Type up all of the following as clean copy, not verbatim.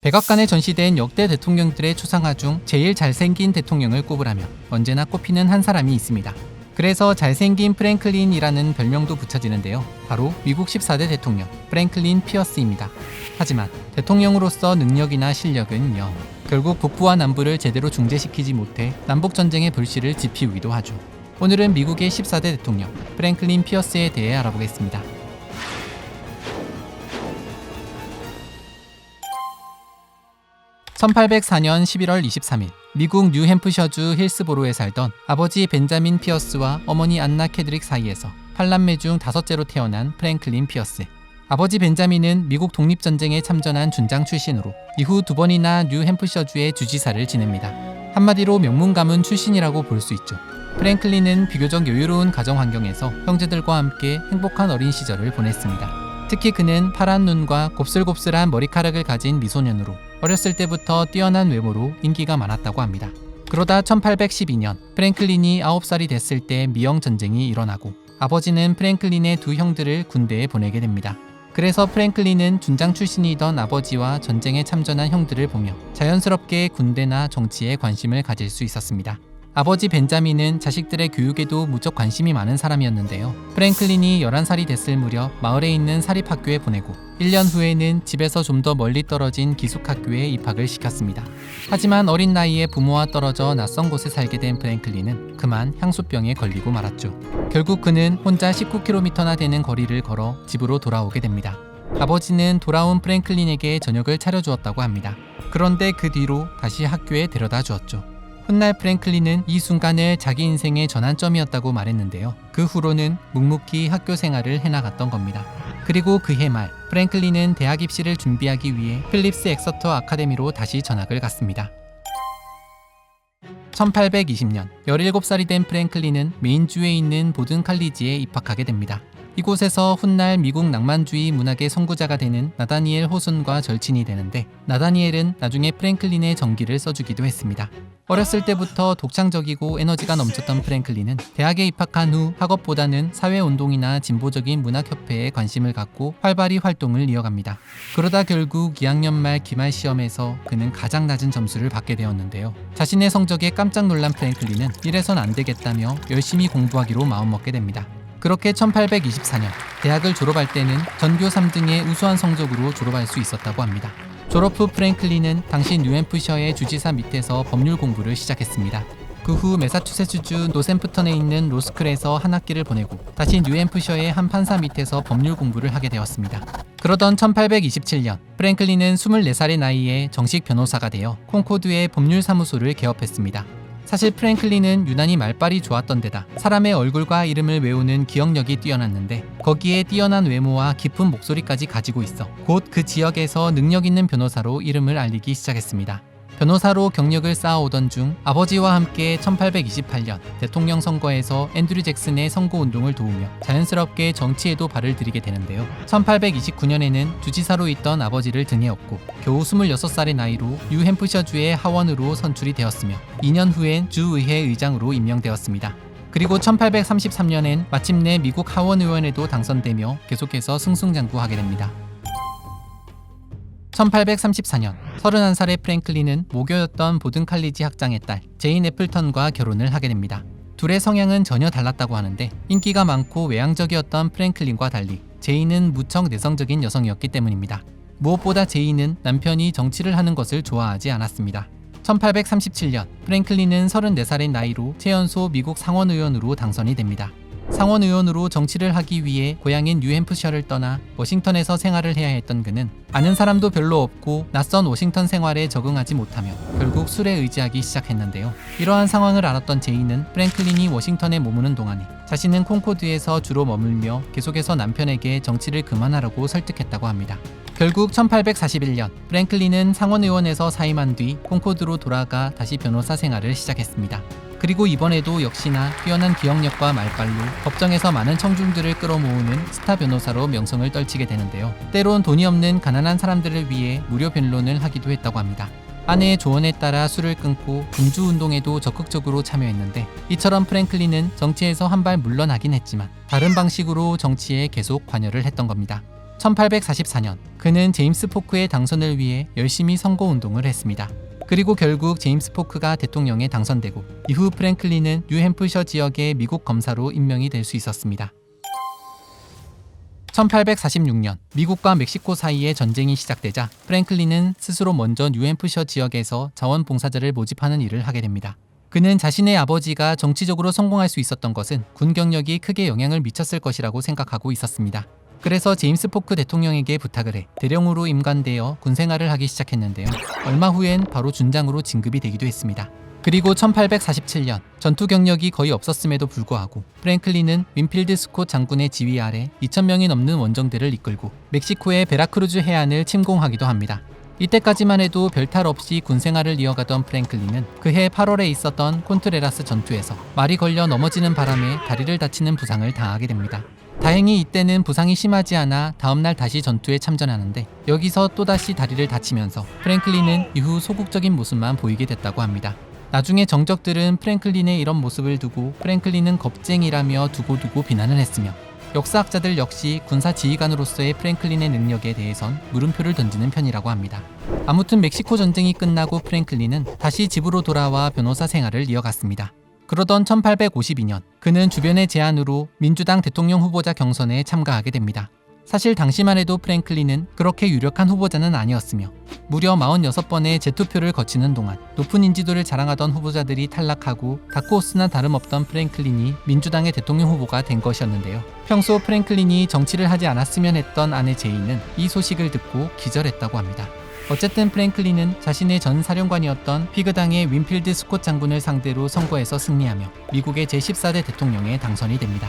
백악관에 전시된 역대 대통령들의 초상화 중 제일 잘생긴 대통령을 꼽으라면 언제나 꼽히는 한 사람이 있습니다. 그래서 잘생긴 프랭클린이라는 별명도 붙여지는데요. 바로 미국 14대 대통령 프랭클린 피어스입니다. 하지만 대통령으로서 능력이나 실력은 0. 결국 북부와 남부를 제대로 중재시키지 못해 남북전쟁의 불씨를 지피우기도 하죠. 오늘은 미국의 14대 대통령 프랭클린 피어스에 대해 알아보겠습니다. 1804년 11월 23일 미국 뉴햄프셔주 힐스보로에 살던 아버지 벤자민 피어스와 어머니 안나 캐드릭 사이에서 8남매 중 5째로 태어난 프랭클린 피어스. 아버지 벤자민은 미국 독립전쟁에 참전한 준장 출신으로 이후 2번이나 뉴햄프셔주의 주지사를 지냅니다. 한마디로 명문 가문 출신이라고 볼 수 있죠. 프랭클린은 비교적 여유로운 가정 환경에서 형제들과 함께 행복한 어린 시절을 보냈습니다. 특히 그는 파란 눈과 곱슬곱슬한 머리카락을 가진 미소년으로 어렸을 때부터 뛰어난 외모로 인기가 많았다고 합니다. 그러다 1812년 프랭클린이 9살이 됐을 때 미영전쟁이 일어나고 아버지는 프랭클린의 2 형들을 군대에 보내게 됩니다. 그래서 프랭클린은 준장 출신이던 아버지와 전쟁에 참전한 형들을 보며 자연스럽게 군대나 정치에 관심을 가질 수 있었습니다. 아버지 벤자민은 자식들의 교육에도 무척 관심이 많은 사람이었는데요. 프랭클린이 11살이 됐을 무렵 마을에 있는 사립학교에 보내고 1년 후에는 집에서 좀 더 멀리 떨어진 기숙학교에 입학을 시켰습니다. 하지만 어린 나이에 부모와 떨어져 낯선 곳에 살게 된 프랭클린은 그만 향수병에 걸리고 말았죠. 결국 그는 혼자 19km나 되는 거리를 걸어 집으로 돌아오게 됩니다. 아버지는 돌아온 프랭클린에게 저녁을 차려주었다고 합니다. 그런데 그 뒤로 다시 학교에 데려다 주었죠. 훗날 프랭클린은 이 순간을 자기 인생의 전환점이었다고 말했는데요. 그 후로는 묵묵히 학교 생활을 해나갔던 겁니다. 그리고 그해 말 프랭클린은 대학 입시를 준비하기 위해 필립스 엑서터 아카데미로 다시 전학을 갔습니다. 1820년 17살이 된 프랭클린은 메인주에 있는 보든 칼리지에 입학하게 됩니다. 이곳에서 훗날 미국 낭만주의 문학의 선구자가 되는 나다니엘 호순과 절친이 되는데 나다니엘은 나중에 프랭클린의 전기를 써주기도 했습니다. 어렸을 때부터 독창적이고 에너지가 넘쳤던 프랭클린은 대학에 입학한 후 학업보다는 사회운동이나 진보적인 문학협회에 관심을 갖고 활발히 활동을 이어갑니다. 그러다 결국 2학년 말 기말 시험에서 그는 가장 낮은 점수를 받게 되었는데요. 자신의 성적에 깜짝 놀란 프랭클린은 이래선 안 되겠다며 열심히 공부하기로 마음먹게 됩니다. 그렇게 1824년 대학을 졸업할 때는 전교 3등의 우수한 성적으로 졸업할 수 있었다고 합니다. 졸업 후 프랭클린은 당시 뉴햄프셔의 주지사 밑에서 법률 공부를 시작했습니다. 그 후 매사추세츠주 노샘프턴에 있는 로스쿨에서 한 학기를 보내고 다시 뉴햄프셔의 한 판사 밑에서 법률 공부를 하게 되었습니다. 그러던 1827년 프랭클린은 24살의 나이에 정식 변호사가 되어 콩코드의 법률사무소를 개업했습니다. 사실 프랭클린은 유난히 말빨이 좋았던 데다 사람의 얼굴과 이름을 외우는 기억력이 뛰어났는데 거기에 뛰어난 외모와 깊은 목소리까지 가지고 있어 곧 그 지역에서 능력 있는 변호사로 이름을 알리기 시작했습니다. 변호사로 경력을 쌓아오던 중 아버지와 함께 1828년 대통령 선거에서 앤드류 잭슨의 선거운동을 도우며 자연스럽게 정치에도 발을 들이게 되는데요. 1829년에는 주지사로 있던 아버지를 등에 업고 겨우 26살의 나이로 뉴햄프셔주의 하원으로 선출이 되었으며 2년 후엔 주의회 의장으로 임명되었습니다. 그리고 1833년엔 마침내 미국 하원의원에도 당선되며 계속해서 승승장구하게 됩니다. 1834년 31살의 프랭클린은 모교였던 보든 칼리지 학장의 딸 제인 애플턴과 결혼을 하게 됩니다. 둘의 성향은 전혀 달랐다고 하는데 인기가 많고 외향적이었던 프랭클린과 달리 제인은 무척 내성적인 여성이었기 때문입니다. 무엇보다 제인은 남편이 정치를 하는 것을 좋아하지 않았습니다. 1837년 프랭클린은 34살의 나이로 최연소 미국 상원의원으로 당선이 됩니다. 상원의원으로 정치를 하기 위해 고향인 뉴햄프셔를 떠나 워싱턴에서 생활을 해야 했던 그는 아는 사람도 별로 없고 낯선 워싱턴 생활에 적응하지 못하며 결국 술에 의지하기 시작했는데요. 이러한 상황을 알았던 제인은 프랭클린이 워싱턴에 머무는 동안에 자신은 콩코드에서 주로 머물며 계속해서 남편에게 정치를 그만하라고 설득했다고 합니다. 결국 1841년 프랭클린은 상원의원에서 사임한 뒤 콩코드로 돌아가 다시 변호사 생활을 시작했습니다. 그리고 이번에도 역시나 뛰어난 기억력과 말빨로 법정에서 많은 청중들을 끌어모으는 스타 변호사로 명성을 떨치게 되는데요. 때론 돈이 없는 가난한 사람들을 위해 무료 변론을 하기도 했다고 합니다. 아내의 조언에 따라 술을 끊고 군주운동에도 적극적으로 참여했는데 이처럼 프랭클린은 정치에서 한 발 물러나긴 했지만 다른 방식으로 정치에 계속 관여를 했던 겁니다. 1844년 그는 제임스 포크의 당선을 위해 열심히 선거운동을 했습니다. 그리고 결국 제임스 포크가 대통령에 당선되고 이후 프랭클린은 뉴햄프셔 지역의 미국 검사로 임명이 될 수 있었습니다. 1846년 미국과 멕시코 사이에 전쟁이 시작되자 프랭클린은 스스로 먼저 뉴햄프셔 지역에서 자원봉사자를 모집하는 일을 하게 됩니다. 그는 자신의 아버지가 정치적으로 성공할 수 있었던 것은 군 경력이 크게 영향을 미쳤을 것이라고 생각하고 있었습니다. 그래서 제임스 포크 대통령에게 부탁을 해 대령으로 임관되어 군생활을 하기 시작했는데요. 얼마 후엔 바로 준장으로 진급이 되기도 했습니다. 그리고 1847년 전투 경력이 거의 없었음에도 불구하고 프랭클린은 윈필드 스콧 장군의 지휘 아래 2,000명이 넘는 원정대를 이끌고 멕시코의 베라크루즈 해안을 침공하기도 합니다. 이때까지만 해도 별탈 없이 군생활을 이어가던 프랭클린은 그해 8월에 있었던 콘트레라스 전투에서 말이 걸려 넘어지는 바람에 다리를 다치는 부상을 당하게 됩니다. 다행히 이때는 부상이 심하지 않아 다음날 다시 전투에 참전하는데 여기서 또다시 다리를 다치면서 프랭클린은 이후 소극적인 모습만 보이게 됐다고 합니다. 나중에 정적들은 프랭클린의 이런 모습을 두고 프랭클린은 겁쟁이라며 두고두고 비난을 했으며 역사학자들 역시 군사 지휘관으로서의 프랭클린의 능력에 대해선 물음표를 던지는 편이라고 합니다. 아무튼 멕시코 전쟁이 끝나고 프랭클린은 다시 집으로 돌아와 변호사 생활을 이어갔습니다. 그러던 1852년 그는 주변의 제안으로 민주당 대통령 후보자 경선에 참가하게 됩니다. 사실 당시만 해도 프랭클린은 그렇게 유력한 후보자는 아니었으며 무려 46번의 재투표를 거치는 동안 높은 인지도를 자랑하던 후보자들이 탈락하고 다크호스나 다름없던 프랭클린이 민주당의 대통령 후보가 된 것이었는데요. 평소 프랭클린이 정치를 하지 않았으면 했던 아내 제이는 이 소식을 듣고 기절했다고 합니다. 어쨌든 프랭클린은 자신의 전 사령관이었던 피그당의 윈필드 스콧 장군을 상대로 선거에서 승리하며 미국의 제14대 대통령에 당선이 됩니다.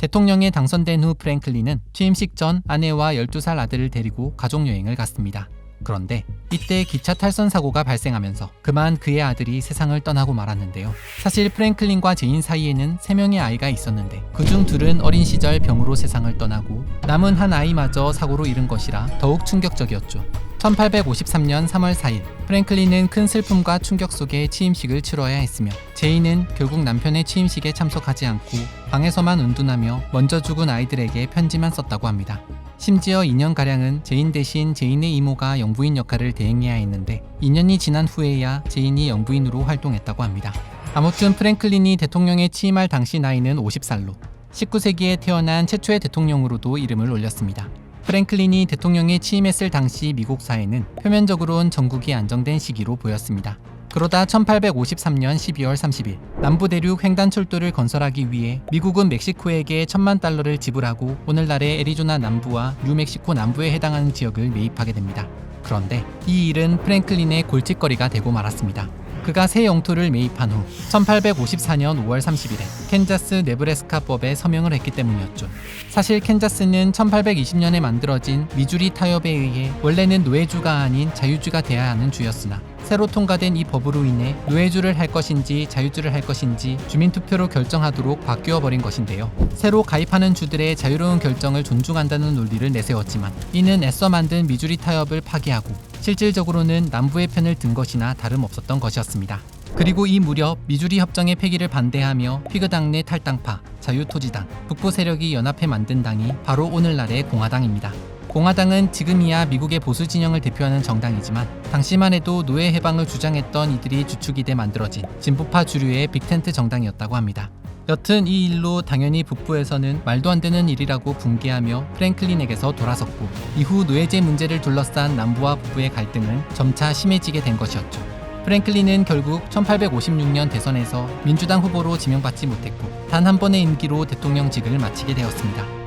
대통령에 당선된 후 프랭클린은 취임식 전 아내와 12살 아들을 데리고 가족여행을 갔습니다. 그런데 이때 기차 탈선 사고가 발생하면서 그만 그의 아들이 세상을 떠나고 말았는데요. 사실 프랭클린과 제인 사이에는 3명의 아이가 있었는데 그중 둘은 어린 시절 병으로 세상을 떠나고 남은 한 아이마저 사고로 잃은 것이라 더욱 충격적이었죠. 1853년 3월 4일 프랭클린은 큰 슬픔과 충격 속에 취임식을 치러야 했으며 제인은 결국 남편의 취임식에 참석하지 않고 방에서만 은둔하며 먼저 죽은 아이들에게 편지만 썼다고 합니다. 심지어 2년가량은 제인 대신 제인의 이모가 영부인 역할을 대행해야 했는데 2년이 지난 후에야 제인이 영부인으로 활동했다고 합니다. 아무튼 프랭클린이 대통령에 취임할 당시 나이는 50살로 19세기에 태어난 최초의 대통령으로도 이름을 올렸습니다. 프랭클린이 대통령에 취임했을 당시 미국 사회는 표면적으론 전국이 안정된 시기로 보였습니다. 그러다 1853년 12월 30일 남부 대륙 횡단철도를 건설하기 위해 미국은 멕시코에게 $10,000,000를 지불하고 오늘날의 애리조나 남부와 뉴멕시코 남부에 해당하는 지역을 매입하게 됩니다. 그런데 이 일은 프랭클린의 골칫거리가 되고 말았습니다. 그가 새 영토를 매입한 후 1854년 5월 30일에 캔자스 네브래스카법에 서명을 했기 때문이었죠. 사실 캔자스는 1820년에 만들어진 미주리 타협에 의해 원래는 노예주가 아닌 자유주가 돼야 하는 주였으나 새로 통과된 이 법으로 인해 노예주를 할 것인지 자유주를 할 것인지 주민투표로 결정하도록 바뀌어 버린 것인데요. 새로 가입하는 주들의 자유로운 결정을 존중한다는 논리를 내세웠지만 이는 애써 만든 미주리 타협을 파기하고 실질적으로는 남부의 편을 든 것이나 다름없었던 것이었습니다. 그리고 이 무렵 미주리 협정의 폐기를 반대하며 피그당 내 탈당파, 자유토지당, 북부 세력이 연합해 만든 당이 바로 오늘날의 공화당입니다. 공화당은 지금이야 미국의 보수 진영을 대표하는 정당이지만 당시만 해도 노예 해방을 주장했던 이들이 주축이 돼 만들어진 진보파 주류의 빅텐트 정당이었다고 합니다. 여튼 이 일로 당연히 북부에서는 말도 안 되는 일이라고 붕괴하며 프랭클린에게서 돌아섰고 이후 노예제 문제를 둘러싼 남부와 북부의 갈등은 점차 심해지게 된 것이었죠. 프랭클린은 결국 1856년 대선에서 민주당 후보로 지명받지 못했고 단 한 번의 임기로 대통령직을 마치게 되었습니다.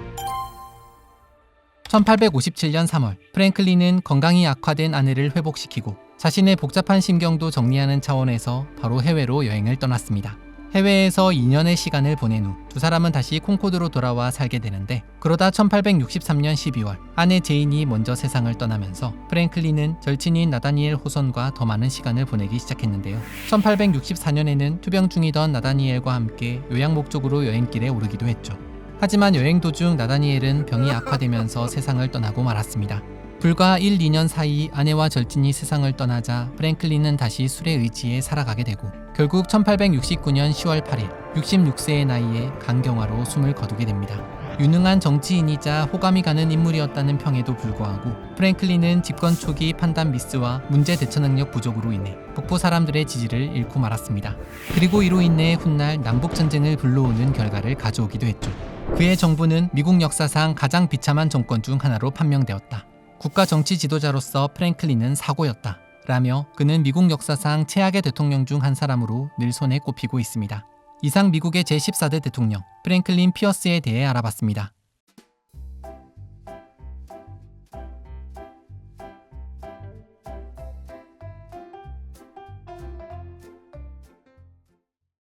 1857년 3월 프랭클린은 건강이 악화된 아내를 회복시키고 자신의 복잡한 심경도 정리하는 차원에서 바로 해외로 여행을 떠났습니다. 해외에서 2년의 시간을 보낸 후 두 사람은 다시 콩코드로 돌아와 살게 되는데 그러다 1863년 12월 아내 제인이 먼저 세상을 떠나면서 프랭클린은 절친인 나다니엘 호선과 더 많은 시간을 보내기 시작했는데요. 1864년에는 투병 중이던 나다니엘과 함께 요양 목적으로 여행길에 오르기도 했죠. 하지만 여행 도중 나다니엘은 병이 악화되면서 세상을 떠나고 말았습니다. 불과 1, 2년 사이 아내와 절친이 세상을 떠나자 프랭클린은 다시 술에 의지해 살아가게 되고 결국 1869년 10월 8일 66세의 나이에 간경화로 숨을 거두게 됩니다. 유능한 정치인이자 호감이 가는 인물이었다는 평에도 불구하고 프랭클린은 집권 초기 판단 미스와 문제 대처 능력 부족으로 인해 북부 사람들의 지지를 잃고 말았습니다. 그리고 이로 인해 훗날 남북전쟁을 불러오는 결과를 가져오기도 했죠. 그의 정부는 미국 역사상 가장 비참한 정권 중 하나로 판명되었다. 국가 정치 지도자로서 프랭클린은 사고였다. 라며 그는 미국 역사상 최악의 대통령 중 한 사람으로 늘 손에 꼽히고 있습니다. 이상 미국의 제14대 대통령 프랭클린 피어스에 대해 알아봤습니다.